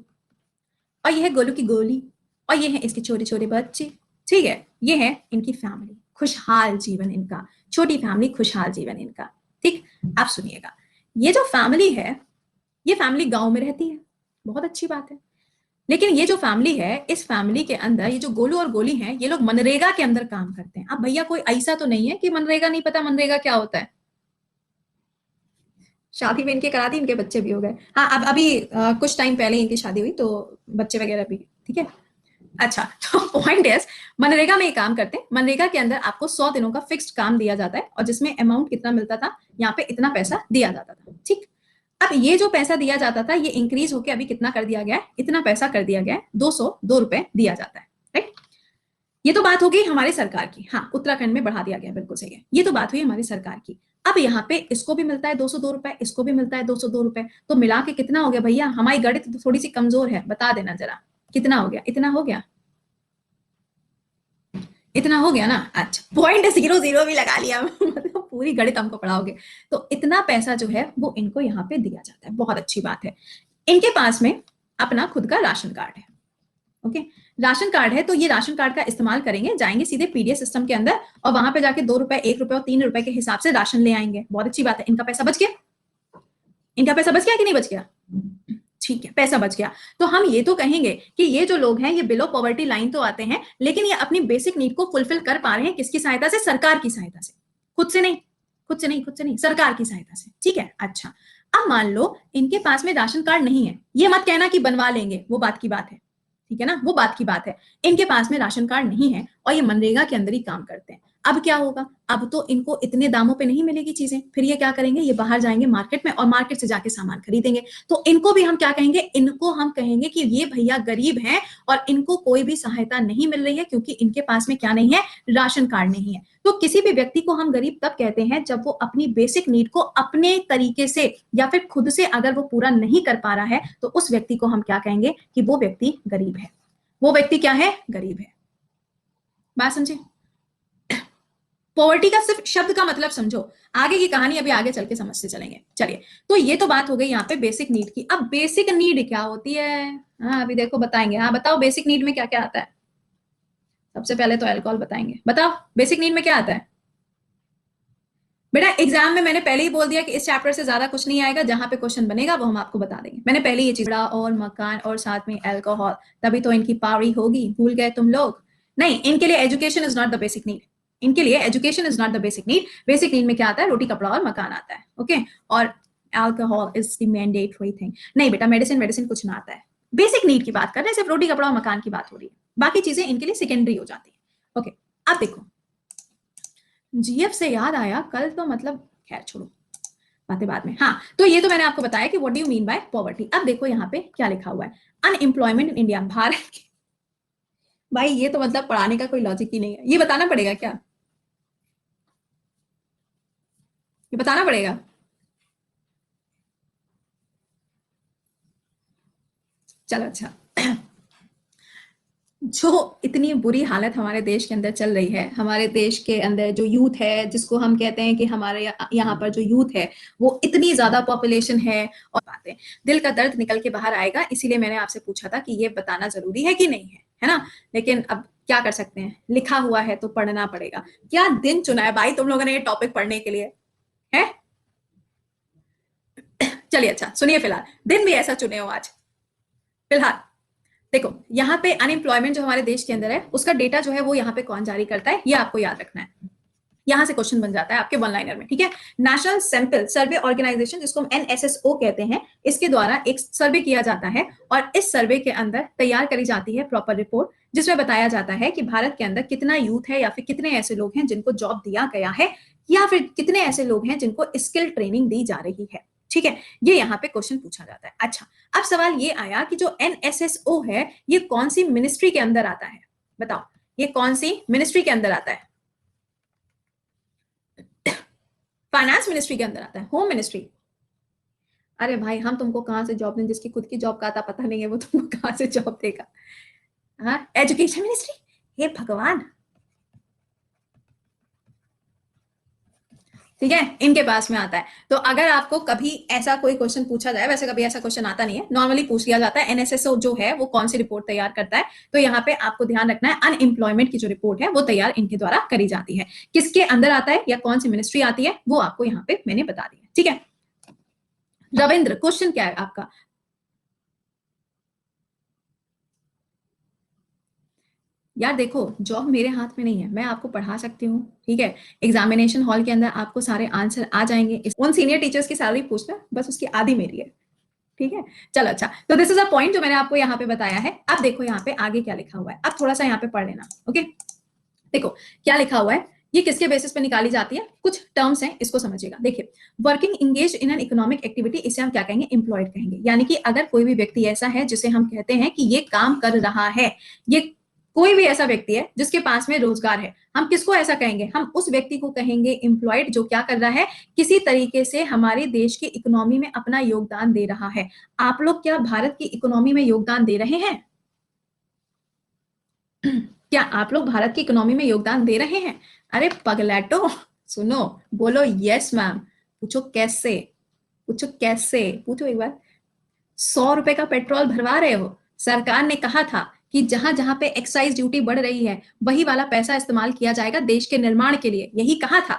और ये है गोलू की गोली, और ये है इसके छोटे छोटे बच्चे, ठीक है? ये है इनकी फैमिली, खुशहाल जीवन इनका, छोटी फैमिली, खुशहाल जीवन इनका, ठीक? आप सुनिएगा, ये जो फैमिली है, ये फैमिली गांव में रहती है, बहुत अच्छी बात है। लेकिन ये जो फैमिली है, इस फैमिली के अंदर ये जो गोलू और गोली हैं, ये लोग मनरेगा के अंदर काम करते हैं। अब भैया कोई ऐसा तो नहीं है कि मनरेगा नहीं पता मनरेगा क्या होता है। शादी भी इनके करा दी, इनके बच्चे भी हो गए। हाँ अब अभी कुछ टाइम पहले इनकी शादी हुई, तो बच्चे वगैरह भी, ठीक है? अच्छा तो पॉइंट इज, मनरेगा में ये काम करते हैं। मनरेगा के अंदर आपको 100 दिनों का फिक्स्ड काम दिया जाता है, और जिसमें अमाउंट कितना मिलता था, यहाँ पे इतना पैसा दिया जाता था, ठीक? अब ये जो पैसा दिया जाता था, ये इंक्रीज होकर अभी कितना कर दिया गया है, इतना पैसा कर दिया गया है, 202 रुपए दिया जाता है, राइट? ये तो बात हो गई हमारी सरकार की, हाँ उत्तराखंड में बढ़ा दिया गया, बिल्कुल सही है, ये तो बात हुई हमारी सरकार की। अब यहाँ पे इसको भी मिलता है 202 रुपए, इसको भी मिलता है 202 रुपए, तो मिला के कितना हो गया भैया? हमारी गणित तो थोड़ी सी कमजोर है, बता देना जरा, कितना हो गया? इतना हो गया, इतना हो गया ना? अच्छा पॉइंट जीरो जीरो भी लगा लिया मतलब पूरी गणित हमको पढ़ाओगे। तो इतना पैसा जो है वो इनको यहाँ पे दिया जाता है, बहुत अच्छी बात है। इनके पास में अपना खुद का राशन कार्ड है, ओके? राशन कार्ड है, तो ये राशन कार्ड का इस्तेमाल करेंगे, जाएंगे सीधे पीडीएस सिस्टम के अंदर, और वहां पे जाके 2 रुपए, 1 रुपए और 3 रुपए के हिसाब से राशन ले आएंगे। बहुत अच्छी बात है, इनका पैसा बच गया, इनका पैसा बच गया कि नहीं बच गया? ठीक है, पैसा बच गया। तो हम ये तो कहेंगे कि ये जो लोग हैं, ये बिलो पॉवर्टी लाइन तो आते हैं, लेकिन ये अपनी बेसिक नीड को फुलफिल कर पा रहे हैं, किसकी सहायता से? सरकार की सहायता से, खुद से नहीं, खुद से नहीं, खुद से नहीं, सरकार की सहायता से, ठीक है? अच्छा अब मान लो इनके पास में राशन कार्ड नहीं है, ये मत कहना कि बनवा लेंगे, वो बात की बात है, ठीक है ना? वो बात की बात है, इनके पास में राशन कार्ड नहीं है और ये मनरेगा के अंदर ही काम करते हैं। अब क्या होगा? अब तो इनको इतने दामों पे नहीं मिलेगी चीजें, फिर ये क्या करेंगे? ये बाहर जाएंगे मार्केट में, और मार्केट से जाके सामान खरीदेंगे। तो इनको भी हम क्या कहेंगे? इनको हम कहेंगे कि ये भैया गरीब हैं और इनको कोई भी सहायता नहीं मिल रही है, क्योंकि इनके पास में क्या नहीं है? राशन कार्ड नहीं है। तो किसी भी व्यक्ति को हम गरीब तब कहते हैं जब वो अपनी बेसिक नीड को अपने तरीके से या फिर खुद से अगर वो पूरा नहीं कर पा रहा है, तो उस व्यक्ति को हम क्या कहेंगे? कि वो व्यक्ति गरीब है। वो व्यक्ति क्या है? गरीब है। बात समझे? पॉवर्टी का सिर्फ शब्द का मतलब समझो, आगे की कहानी अभी आगे चल के समझते चलेंगे। चलिए, तो ये तो बात हो गई यहाँ पे बेसिक नीड की। अब बेसिक नीड क्या होती है? हाँ अभी देखो बताएंगे। हाँ बताओ बेसिक नीड में क्या क्या आता है? सबसे पहले तो अल्कोहल बताएंगे। बताओ बेसिक नीड में क्या आता है? बेटा एग्जाम में मैंने पहले ही बोल दिया कि इस चैप्टर से ज्यादा कुछ नहीं आएगा, जहां पे क्वेश्चन बनेगा वो हम आपको बता देंगे। मैंने पहले ये चीज, बड़ा और मकान और साथ में अल्कोहल, तभी तो इनकी पावरी होगी। भूल गए तुम लोग? नहीं, इनके लिए education is not the basic need, इनके लिए education is not the basic need. Basic need में क्या आता है? रोटी कपड़ा और मकान आता है, ओके? और alcohol is the mandatory thing. नहीं बेटा मेडिसिन मेडिसिन कुछ ना आता है, बेसिक नीड की बात कर रहे हैं, सिर्फ रोटी कपड़ा और मकान की बात हो रही है, बाकी चीजें इनके लिए सेकेंडरी हो जाती है, ओके? अब देखो, जीएफ से याद आया, कल तो मतलब खैर छोड़ो, बातें बाद में। हाँ तो ये तो मैंने आपको बताया कि what do you mean by poverty. अब देखो यहाँ पे क्या लिखा हुआ है, अनएम्प्लॉयमेंट इन इंडिया, भारत की। भाई ये तो मतलब पढ़ाने का कोई लॉजिक ही नहीं है, ये बताना पड़ेगा क्या? ये बताना पड़ेगा? चलो अच्छा, जो इतनी बुरी हालत हमारे देश के अंदर चल रही है, हमारे देश के अंदर जो यूथ है, जिसको हम कहते हैं कि हमारे यहाँ पर जो यूथ है वो इतनी ज्यादा पॉपुलेशन है, और बातें दिल का दर्द निकल के बाहर आएगा, इसीलिए मैंने आपसे पूछा था कि ये बताना जरूरी है कि नहीं है ना? लेकिन अब क्या कर सकते हैं, लिखा हुआ है तो पढ़ना पड़ेगा। क्या दिन चुना है भाई तुम लोगों ने ये टॉपिक पढ़ने के लिए, है? चलिए अच्छा सुनिए, फिलहाल दिन भी ऐसा चुने हो आज। फिलहाल देखो, यहाँ पे अनएम्प्लॉयमेंट जो हमारे देश के अंदर है, उसका डेटा जो है वो यहाँ पे कौन जारी करता है, ये आपको याद रखना है। यहां से क्वेश्चन बन जाता है आपके वन लाइनर में, ठीक है? नेशनल सैंपल सर्वे ऑर्गेनाइजेशन, जिसको हम एनएसएसओ कहते हैं, इसके द्वारा एक सर्वे किया जाता है, और इस सर्वे के अंदर तैयार करी जाती है प्रॉपर रिपोर्ट, जिसमें बताया जाता है कि भारत के अंदर कितना यूथ है, या फिर कितने ऐसे लोग हैं जिनको जॉब दिया गया है, या फिर कितने ऐसे लोग हैं जिनको स्किल ट्रेनिंग दी जा रही है, ठीक है, ये यहाँ पे क्वेश्चन पूछा जाता है। अच्छा, अब सवाल ये आया कि जो एनएसएसओ है ये कौन सी मिनिस्ट्री के अंदर आता है, बताओ ये कौन सी मिनिस्ट्री के अंदर आता है? फाइनेंस मिनिस्ट्री के अंदर आता है, होम मिनिस्ट्री? अरे भाई हम तुमको कहां से जॉब दें, जिसकी खुद की जॉब का आता पता नहीं है वो तुमको कहां से जॉब देगा? हाँ, एजुकेशन मिनिस्ट्री, हे भगवान। ठीक है, इनके पास में आता है। तो अगर आपको कभी ऐसा कोई क्वेश्चन पूछा जाए, वैसे कभी ऐसा क्वेश्चन आता नहीं है, नॉर्मली पूछ लिया जाता है एनएसएसओ जो है वो कौन सी रिपोर्ट तैयार करता है, तो यहाँ पे आपको ध्यान रखना है अनएम्प्लॉयमेंट की जो रिपोर्ट है वो तैयार इनके द्वारा करी जाती है। किसके अंदर आता है या कौन सी मिनिस्ट्री आती है वो आपको यहाँ पे मैंने बता दिया। ठीक है, रविंद्र क्वेश्चन क्या है आपका? यार देखो, जॉब मेरे हाथ में नहीं है, मैं आपको पढ़ा सकती हूँ, ठीक है, एग्जामिनेशन हॉल के अंदर आपको सारे आंसर आ जाएंगे। उन सीनियर टीचर्स की सैलरी पूछना, बस उसकी आधी मेरी है। ठीक है, चलो अच्छा, तो दिस इज अ पॉइंट जो मैंने आपको यहाँ पे बताया है। अब देखो यहाँ पे आगे क्या लिखा हुआ है, अब थोड़ा सा यहाँ पे पढ़ लेना। ओके, देखो क्या लिखा हुआ है, ये किसके बेसिस पे निकाली जाती है, कुछ टर्म्स हैं इसको समझिएगा। देखिए, working engage in an economic activity, इसे हम क्या कहेंगे, एम्प्लॉयड कहेंगे। यानी कि अगर कोई भी व्यक्ति ऐसा है जिसे हम कहते हैं कि ये काम कर रहा है, ये कोई भी ऐसा व्यक्ति है जिसके पास में रोजगार है, हम किसको ऐसा कहेंगे, हम उस व्यक्ति को कहेंगे एम्प्लॉयड, जो क्या कर रहा है, किसी तरीके से हमारे देश की इकोनॉमी में अपना योगदान दे रहा है। आप लोग क्या भारत की इकोनॉमी में योगदान दे रहे हैं? क्या आप लोग भारत की इकोनॉमी में योगदान दे रहे हैं? अरे पगलैटो, सुनो, बोलो यस मैम। पूछो कैसे, पूछो कैसे, पूछो एक बार। 100 रुपए का पेट्रोल भरवा रहे हो, सरकार ने कहा था कि जहां जहां पे एक्साइज ड्यूटी बढ़ रही है वही वाला पैसा इस्तेमाल किया जाएगा देश के निर्माण के लिए, यही कहा था,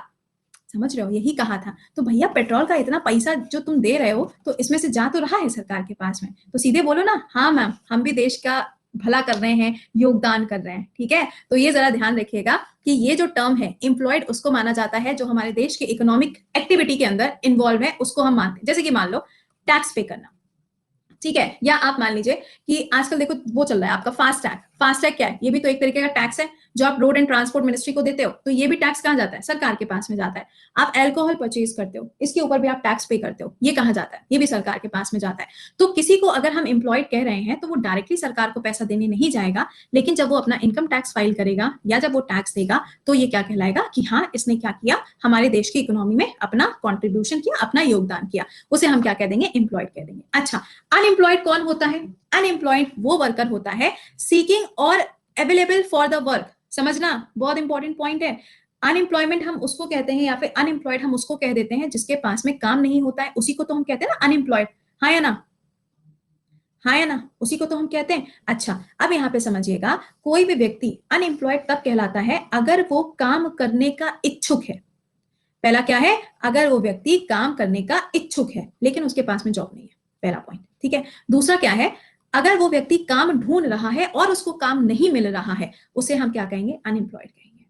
समझ रहे हो, यही कहा था। तो भैया पेट्रोल का इतना पैसा जो तुम दे रहे हो तो इसमें से जा तो रहा है सरकार के पास में, तो सीधे बोलो ना हाँ मैम हम भी देश का भला कर रहे हैं, योगदान कर रहे हैं। ठीक है, तो ये जरा ध्यान रखिएगा कि ये जो टर्म है एम्प्लॉयड, उसको माना जाता है जो हमारे देश के इकोनॉमिक एक्टिविटी के अंदर इन्वॉल्व है, उसको हम मानते हैं। जैसे कि मान लो टैक्स पे करना, ठीक है, या आप मान लीजिए कि आजकल देखो वो चल रहा है आपका फास्टैग। फास्टैग क्या है, ये भी तो एक तरीके का टैक्स है जो आप रोड एंड ट्रांसपोर्ट मिनिस्ट्री को देते हो, तो ये भी टैक्स कहाँ जाता है, सरकार के पास में जाता है। आप अल्कोहल परचेज करते हो, इसके ऊपर भी आप टैक्स पे करते हो, ये कहाँ जाता है, ये भी सरकार के पास में जाता है। तो किसी को अगर हम एम्प्लॉयड कह रहे हैं तो वो डायरेक्टली सरकार को पैसा देने नहीं जाएगा, लेकिन जब वो अपना इनकम टैक्स फाइल करेगा या जब वो टैक्स देगा तो ये क्या कहलाएगा कि हाँ इसने क्या किया, हमारे देश की इकोनॉमी में अपना कॉन्ट्रीब्यूशन किया, अपना योगदान किया, उसे हम क्या कह देंगे, एम्प्लॉयड कह देंगे। अच्छा, अनएम्प्लॉयड कौन होता है? अनएम्प्लॉयड वो वर्कर होता है सीकिंग और अवेलेबल फॉर द वर्क। समझना, बहुत इंपॉर्टेंट पॉइंट है। अनएम्प्लॉयमेंट हम उसको कहते हैं या फिर अनएम्प्लॉयड हम उसको कह देते हैं जिसके पास में काम नहीं होता है, उसी को तो हम कहते हैं ना अनएम्प्लॉयड। हाँ या ना, हाँ या ना, उसी को तो हम कहते हैं। अच्छा, अब यहाँ पे समझिएगा, कोई भी व्यक्ति अनएम्प्लॉयड तब कहलाता है अगर वो काम करने का इच्छुक है। पहला क्या है, अगर वो व्यक्ति काम करने का इच्छुक है लेकिन उसके पास में जॉब नहीं है, पहला पॉइंट। ठीक है, दूसरा क्या है, अगर वो व्यक्ति काम ढूंढ रहा है और उसको काम नहीं मिल रहा है, उसे हम क्या कहेंगे, अनएम्प्लॉयड कहेंगे।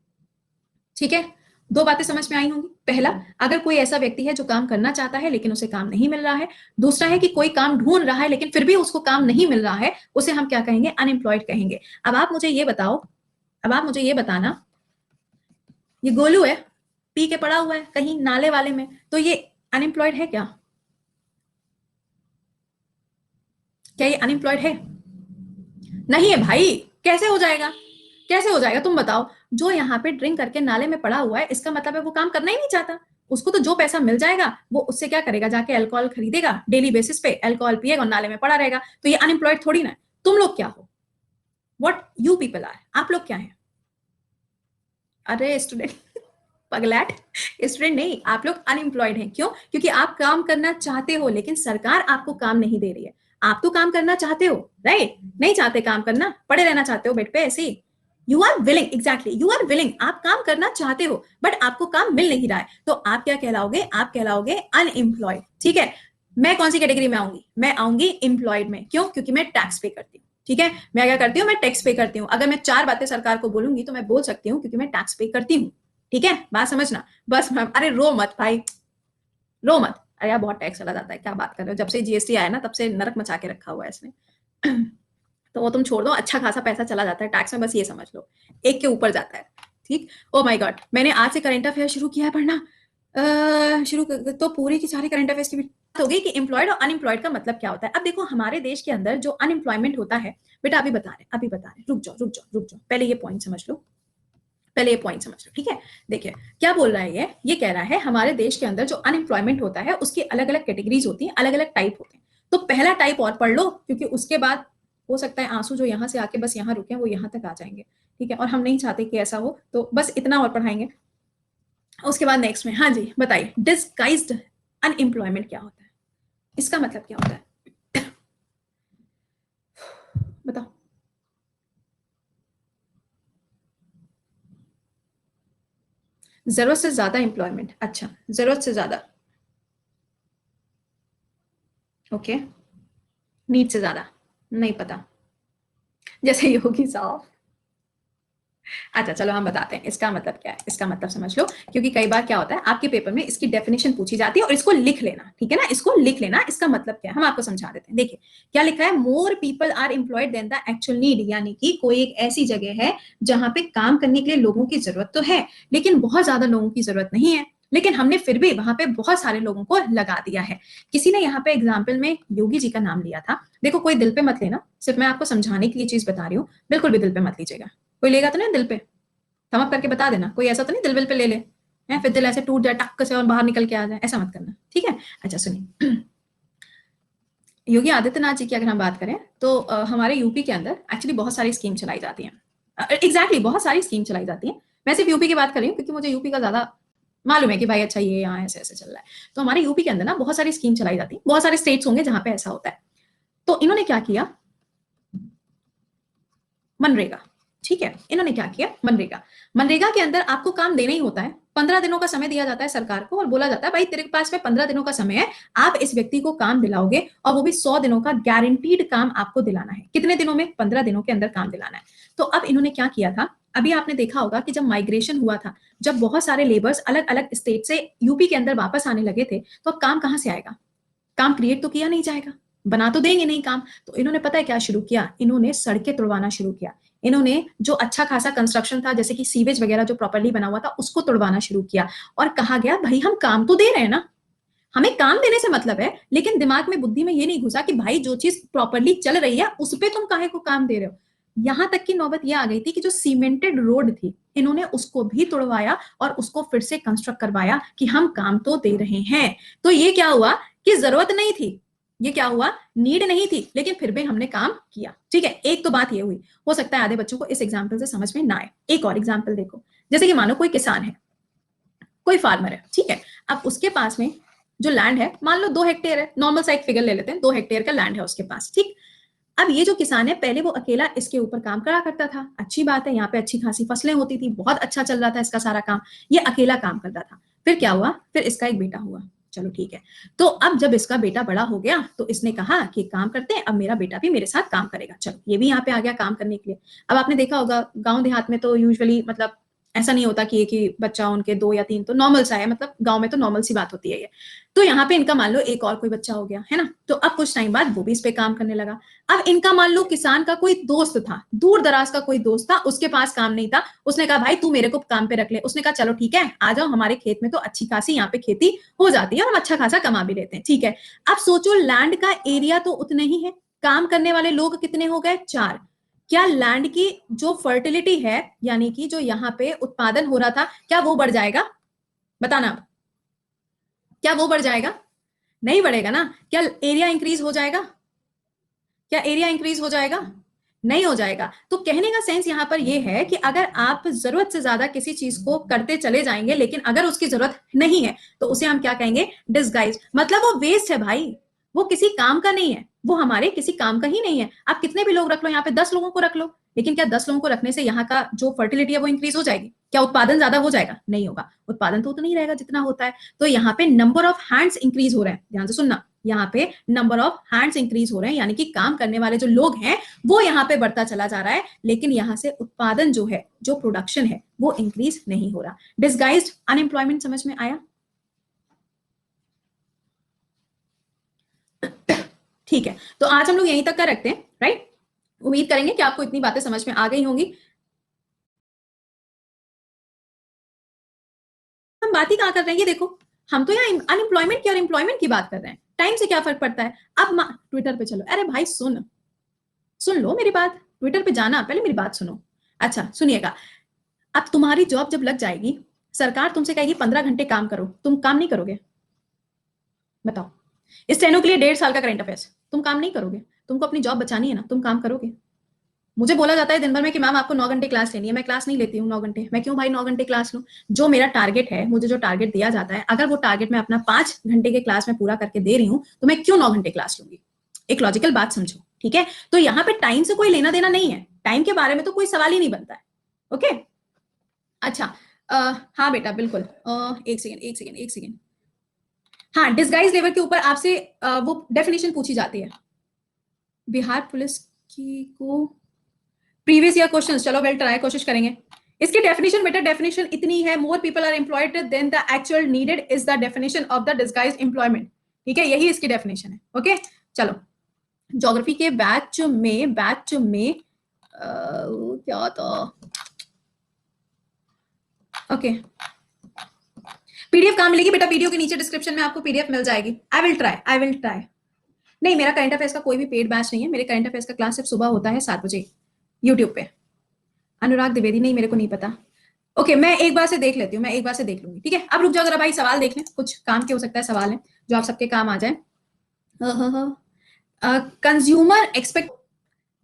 ठीक है, दो बातें समझ में आई होंगी। पहला, अगर कोई ऐसा व्यक्ति है जो काम करना चाहता है लेकिन उसे काम नहीं मिल रहा है। दूसरा है कि कोई काम ढूंढ रहा है लेकिन फिर भी उसको काम नहीं मिल रहा है, उसे हम क्या कहेंगे, अनएम्प्लॉयड कहेंगे। अब आप मुझे ये बताओ, अब आप मुझे ये बताना, ये गोलू है, पी के पड़ा हुआ है कहीं नाले वाले में, तो ये अनएम्प्लॉयड है क्या? क्या ये अनएम्प्लॉयड है? नहीं है भाई, कैसे हो जाएगा, कैसे हो जाएगा, तुम बताओ। जो यहाँ पे ड्रिंक करके नाले में पड़ा हुआ है इसका मतलब है वो काम करना ही नहीं चाहता। उसको तो जो पैसा मिल जाएगा वो उससे क्या करेगा, जाके अल्कोहल खरीदेगा, डेली बेसिस पे अल्कोहल पिएगा और नाले में पड़ा रहेगा। तो ये अनएम्प्लॉयड थोड़ी ना है। तुम लोग क्या हो, व्हाट यू पीपल आर, आप लोग क्या है? अरे स्टूडेंट, पगलैट, स्टूडेंट नहीं, आप लोग अनएम्प्लॉयड हैं। क्यों? क्योंकि आप काम करना चाहते हो लेकिन सरकार आपको काम नहीं दे रही है। आप तो काम करना चाहते हो, राइट? नहीं चाहते काम करना, पड़े रहना चाहते हो बेड पे ऐसे ही। You are willing, exactly you are willing, आप काम करना चाहते हो बट आपको काम मिल नहीं रहा है, तो आप क्या कहलाओगे, आप कहलाओगे अनएम्प्लॉयड। ठीक है, मैं कौन सी कैटेगरी में आऊंगी, मैं आऊंगी एम्प्लॉयड में। क्यों? क्योंकि मैं टैक्स पे करती हूँ। ठीक है, मैं क्या करती हूँ, मैं टैक्स पे करती हूँ। अगर मैं चार बातें सरकार को बोलूंगी तो मैं बोल सकती हूँ क्योंकि मैं टैक्स पे करती हूँ। ठीक है, बात समझना। बस मैम, अरे रो मत भाई, रो मत। अरे यार बहुत टैक्स चला जाता है, क्या बात कर रहे हो, जब से जीएसटी आया ना तब से नरक मचा के रखा हुआ है इसने। तो वो तुम छोड़ दो, अच्छा खासा पैसा चला जाता है टैक्स में, बस ये समझ लो, एक के ऊपर जाता है। ठीक, ओ माय गॉड, मैंने आज से करंट अफेयर शुरू किया है पढ़ना। तो पूरी की सारी करंट अफेयर्स की बात हो गई कि एम्प्लॉयड और अनएम्प्लॉयड का मतलब क्या होता है। अब देखो हमारे देश के अंदर जो अनएम्प्लॉयमेंट होता है, बेटा अभी बता रहे, रुक जाओ, पहले ये पॉइंट समझ लो, ठीक है। देखिए क्या बोल रहा है, ये कह रहा है हमारे देश के अंदर जो अनएम्प्लॉयमेंट होता है उसकी अलग अलग कैटेगरीज होती हैं, अलग अलग टाइप होते हैं। तो पहला टाइप और पढ़ लो, क्योंकि उसके बाद हो सकता है आंसू जो यहाँ से आके बस यहाँ रुके वो यहाँ तक आ जाएंगे, ठीक है, और हम नहीं चाहते कि ऐसा हो, तो बस इतना और पढ़ाएंगे। उसके बाद नेक्स्ट में, हाँ जी बताइए, डिस्गाइज्ड अनएम्प्लॉयमेंट क्या होता है, इसका मतलब क्या होता है, बताओ। जरूरत से ज्यादा एम्प्लॉयमेंट, अच्छा जरूरत से ज्यादा, ओके, नीड से ज्यादा, नहीं पता, जैसे योगी साहब। अच्छा चलो हम बताते हैं इसका मतलब क्या है, इसका मतलब समझ लो, क्योंकि कई बार क्या होता है आपके पेपर में इसकी डेफिनेशन पूछी जाती है और इसको लिख लेना, ठीक है ना, इसको लिख लेना, इसका मतलब क्या है हम आपको समझा देते हैं। देखिए क्या लिखा है, more people are employed than the actual need, यानी कि कोई एक ऐसी जगह है जहां पे काम करने के लिए लोगों की जरूरत तो है, लेकिन बहुत ज्यादा लोगों की जरूरत नहीं है, लेकिन हमने फिर भी वहां पे बहुत सारे लोगों को लगा दिया है। किसी ने यहाँ पे एग्जाम्पल में योगी जी का नाम लिया था, देखो कोई दिल पे मत लेना, सिर्फ मैं आपको समझाने के लिए चीज बता रही हूँ, बिल्कुल भी दिल पे मत लीजिएगा, कोई लेगा तो नहीं दिल पे, थम अप करके बता देना, कोई ऐसा तो नहीं दिल विल पे ले ले है, फिर दिल ऐसे टूट जाए टक्क से और बाहर निकल के आ जाए, ऐसा मत करना, ठीक है। अच्छा सुनिए, योगी आदित्यनाथ जी की अगर हम बात करें तो हमारे यूपी के अंदर एक्चुअली बहुत सारी स्कीम चलाई जाती हैं, एग्जैक्टली बहुत सारी स्कीम चलाई जाती हैं। मैं सिर्फ यूपी की बात कर रही हूँ क्योंकि मुझे यूपी का ज्यादा मालूम है कि भाई अच्छा ये यहाँ ऐसे ऐसे चल रहा है। तो हमारे यूपी के अंदर ना बहुत सारी स्कीम चलाई जाती है, बहुत सारे स्टेट्स होंगे जहां पे ऐसा होता है। तो इन्होंने क्या किया, मनरेगा, ठीक है, इन्होंने क्या किया, मनरेगा, मनरेगा के अंदर आपको काम देना ही होता है, 15 दिनों का समय दिया जाता है सरकार को और बोला जाता है भाई तेरे पास में 15 दिनों का समय है, आप इस व्यक्ति को काम दिलाओगे और वो भी 100 दिनों का गारंटीड काम आपको दिलाना है। कितने दिनों में, 15 दिनों के अंदर काम दिलाना है। तो अब इन्होंने क्या किया था, अभी आपने देखा होगा कि जब माइग्रेशन हुआ था, जब बहुत सारे लेबर्स अलग अलग स्टेट से यूपी के अंदर वापस आने लगे थे, तो अब काम कहां से आएगा, काम क्रिएट तो किया नहीं जाएगा, बना तो देंगे नहीं काम। तो इन्होंने पता है क्या शुरू किया, इन्होंने सड़कें तुड़वाना शुरू किया, इन्होंने जो अच्छा खासा कंस्ट्रक्शन था जैसे कि सीवेज वगैरह जो प्रॉपर्ली बना हुआ था उसको तुड़वाना शुरू किया, और कहा गया भाई हम काम तो दे रहे हैं ना, हमें काम देने से मतलब है, लेकिन दिमाग में बुद्धि में ये नहीं घुसा कि भाई जो चीज प्रॉपर्ली चल रही है उस पर तुम काहे को काम दे रहे हो। यहां तक की नौबत ये आ गई थी कि जो सीमेंटेड रोड थी इन्होंने उसको भी तोड़वाया और उसको फिर से कंस्ट्रक्ट करवाया कि हम काम तो दे रहे हैं। तो ये क्या हुआ कि जरूरत नहीं थी, ये क्या हुआ, नीड नहीं थी, लेकिन फिर भी हमने काम किया, ठीक है। एक तो बात ये हुई, हो सकता है आधे बच्चों को इस एग्जाम्पल से समझ में ना आए, एक और एग्जाम्पल देखो, जैसे कि मानो कोई किसान है, कोई फार्मर है, ठीक है, अब उसके पास में जो लैंड है मान लो 2 हेक्टेयर है, नॉर्मल सा एक फिगर ले लेते हैं, 2 हेक्टेयर का लैंड है उसके पास, ठीक। अब ये जो किसान है पहले वो अकेला इसके ऊपर काम करा करता था, अच्छी बात है, यहाँ पे अच्छी खासी फसलें होती थी, बहुत अच्छा चल रहा था इसका सारा काम, ये अकेला काम करता था। फिर क्या हुआ, फिर इसका एक बेटा हुआ, चलो ठीक है। तो अब जब इसका बेटा बड़ा हो गया तो इसने कहा कि काम करते हैं, अब मेरा बेटा भी मेरे साथ काम करेगा, चलो ये भी यहाँ पे आ गया काम करने के लिए। अब आपने देखा होगा गांव देहात में तो यूजुअली मतलब ऐसा नहीं होता कि एक ही बच्चा, उनके 2 या 3, तो नॉर्मल सा है, मतलब गांव में तो नॉर्मल सी बात होती है ये। तो यहाँ पे इनका मान लो एक और कोई बच्चा हो गया है ना, तो अब कुछ टाइम बाद वो भी इस पे काम करने लगा। अब इनका मान लो किसान का कोई दोस्त था, दूर दराज का कोई दोस्त था, उसके पास काम नहीं था, उसने कहा भाई तू मेरे को काम पे रख ले, उसने कहा चलो ठीक है आ जाओ हमारे खेत में, तो अच्छी खासी यहाँ पे खेती हो जाती है और हम अच्छा खासा कमा भी लेते हैं, ठीक है। अब सोचो लैंड का एरिया तो उतना ही है, काम करने वाले लोग कितने हो गए, 4। क्या लैंड की जो फर्टिलिटी है, यानी कि जो यहाँ पे उत्पादन हो रहा था, क्या वो बढ़ जाएगा, बताना अब, क्या वो बढ़ जाएगा, नहीं बढ़ेगा ना। क्या एरिया इंक्रीज हो जाएगा, क्या एरिया इंक्रीज हो जाएगा, नहीं हो जाएगा। तो कहने का सेंस यहां पर यह है कि अगर आप जरूरत से ज्यादा किसी चीज को करते चले जाएंगे लेकिन अगर उसकी जरूरत नहीं है तो उसे हम क्या कहेंगे, डिसगाइज, मतलब वो वेस्ट है भाई, वो किसी काम का नहीं है, वो हमारे किसी काम का ही नहीं है। आप कितने भी लोग रख लो, यहाँ पे 10 लोगों को रख लो, लेकिन क्या 10 लोगों को रखने से यहाँ का जो फर्टिलिटी है वो इंक्रीज हो जाएगी, क्या उत्पादन ज्यादा हो जाएगा, नहीं होगा, उत्पादन तो उतना ही रहेगा जितना होता है। तो यहाँ पे नंबर ऑफ हैंड्स इंक्रीज हो रहे हैं, ध्यान से सुनना, यहाँ पे नंबर ऑफ हैंड्स इंक्रीज हो रहे हैं, यानी कि काम करने वाले जो लोग हैं वो यहाँ पे बढ़ता चला जा रहा है, लेकिन यहाँ से उत्पादन जो है, जो प्रोडक्शन है, वो इंक्रीज नहीं हो रहा। डिसगाइज्ड अनएम्प्लॉयमेंट समझ में आया, ठीक है। तो आज हम लोग यहीं तक का रखते हैं, राइट। उम्मीद करेंगे कि आपको इतनी बातें समझ में आ गई होंगी। हम बात ही कहां कर रहे हैं, ये देखो, हम तो यहाँ अनएम्प्लॉयमेंट की और एम्प्लॉयमेंट की बात कर रहे हैं, टाइम से क्या फर्क पड़ता है। अब ट्विटर पे चलो, अरे भाई सुन लो मेरी बात, ट्विटर पे जाना, पहले मेरी बात सुनो। अच्छा सुनिएगा, अब तुम्हारी जॉब जब लग जाएगी, सरकार तुमसे कहेगी 15 घंटे काम करो, तुम काम नहीं करोगे? बताओ, इस स्टेनो के लिए 1.5 साल का करंट अफेयर्स, तुम काम नहीं करोगे? तुमको अपनी जॉब बचानी है ना, तुम काम करोगे? मुझे बोला जाता है दिन भर में कि मैम आपको 9 घंटे क्लास लेनी है, मैं क्लास नहीं लेती हूँ 9 घंटे। मैं क्यों भाई 9 घंटे क्लास लूँ? जो मेरा टारगेट है, मुझे जो टारगेट दिया जाता है, अगर वो टारगेट मैं अपना 5 घंटे के क्लास में पूरा करके दे रही हूँ, तो मैं क्यों 9 घंटे क्लास लूंगी? एक लॉजिकल बात समझो, ठीक है? तो यहाँ पे टाइम से कोई लेना देना नहीं है, टाइम के बारे में तो कोई सवाल ही नहीं बनता है। ओके, अच्छा, हाँ बेटा बिल्कुल, एक सेकेंड एक सेकेंड एक सेकेंड। हाँ, डिस्गाइज लेबर के ऊपर आपसे वो डेफिनेशन पूछी जाती है बिहार पुलिस की को, प्रीवियस ईयर क्वेश्चंस, चलो वेल ट्राई, कोशिश करेंगे। इसकी डेफिनेशन बेटा, डेफिनेशन इतनी है, more people are employed than the actual needed is the definition of the disguise employment. ठीक है, यही इसकी डेफिनेशन है। ओके चलो, ज्योग्राफी के बैच में क्या था, ओके, पीडीएफ कहाँ मिलेगी बेटा? वीडियो के नीचे डिस्क्रिप्शन में आपको पीडीएफ मिल जाएगी। I will try. नहीं, मेरा करंट अफेयर्स का कोई भी पेड बैच नहीं है, मेरे करंट अफेयर्स का क्लास सिर्फ सुबह होता है 7 बजे यूट्यूब पे। अनुराग द्विवेदी, नहीं मेरे को नहीं पता। ओके, मैं एक बार से देख लेती हूँ, मैं एक बार से देख लूंगी। ठीक है, अब रुक जाओ जरा भाई, सवाल देख लें, कुछ काम के हो सकता है सवाल है जो आप सबके काम आ जाए। कंज्यूमर एक्सपेक्ट,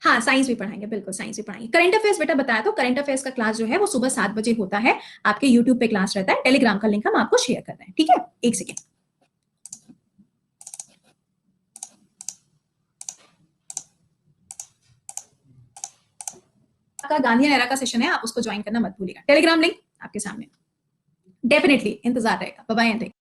हाँ साइंस भी पढ़ाएंगे, बिल्कुल साइंस भी पढ़ाएंगे। करंट अफेयर्स बेटा बताया, तो करंट अफेयर्स का क्लास जो है वो सुबह 7 बजे होता है, आपके यूट्यूब पे क्लास रहता है, टेलीग्राम का लिंक हम आपको शेयर कर रहे हैं। ठीक है, एक सेकेंड। आपका गांधी एरा का सेशन है, आप उसको ज्वाइन करना मत भूलिएगा, टेलीग्राम लिंक आपके सामने, डेफिनेटली इंतजार रहेगा। Bye bye.